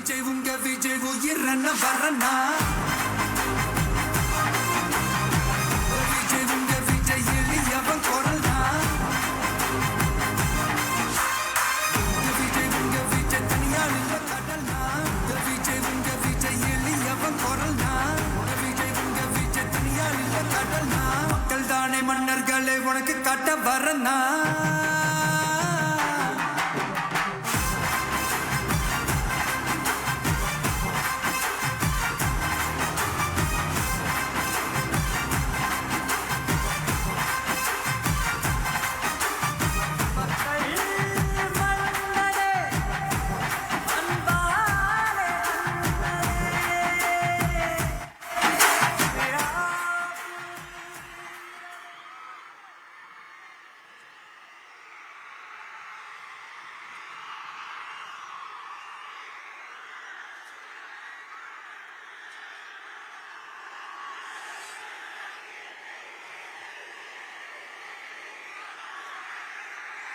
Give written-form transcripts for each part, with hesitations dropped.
விஜய் உங்க விஜய் உயிரண்ண வரண்ணா விஜய் உங்க விஜய் எளியவன் குரல்னா விஜய் உங்க விஜய் தனியால் இல்ல கடல்னா விஜய் உங்க விஜய் எளியவன் குரல்னா விஜய் உங்க விஜய் தனியால் இல்ல கடல்னா மக்கள் தானே மன்னர்களை உனக்கு காட்ட வரண்ணா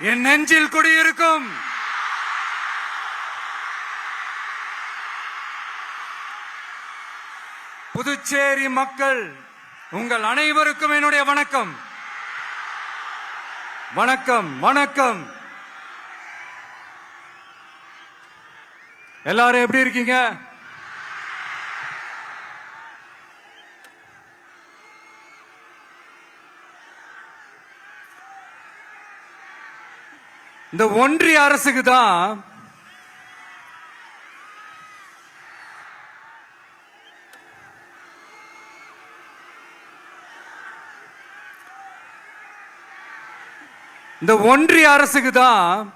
என் நெஞ்சில் குடியிருக்கும் புதுச்சேரி மக்கள் உங்கள் அனைவருக்கும் என்னுடைய வணக்கம். வணக்கம் வணக்கம். எல்லாரும் எப்படி இருக்கீங்க? இந்த ஒன்றிய அரசுக்கு தான்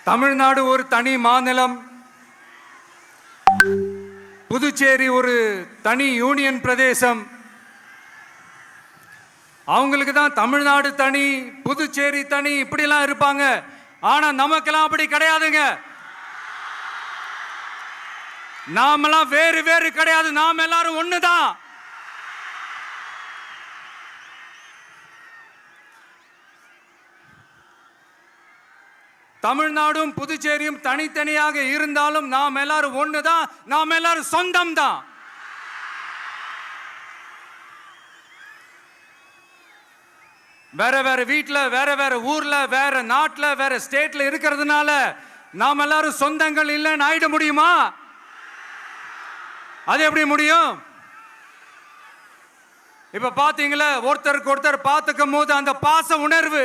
தமிழ்நாடு ஒரு தனி மாநிலம், புதுச்சேரி ஒரு தனி யூனியன் பிரதேசம். அவங்களுக்கு தான் தமிழ்நாடு தனி, புதுச்சேரி தனி, இப்படிலாம் இருப்பாங்க. ஆனா நமக்கெல்லாம் அப்படி கிடையாதுங்க. நாமெல்லாம் வேறு வேறு கிடையாது. நாம் எல்லாரும் ஒண்ணுதான். தமிழ்நாடும் புதுச்சேரியும் தனித்தனியாக இருந்தாலும் நாம் எல்லாரும் ஒண்ணுதான். நாம் எல்லாரும் சொந்தம் தான். வேற வேற வீட்டுல, வேற வேற ஊர்ல, வேற நாட்டுல, வேற ஸ்டேட்ல இருக்கிறதுனால நாம் எல்லாரும் சொந்தங்கள் இல்லைன்னு ஆயிட முடியுமா? அது எப்படி முடியும்? இப்ப பாத்தீங்களா, ஒருத்தருக்கு ஒருத்தர் பார்த்துக்கும் போது அந்த பாச உணர்வு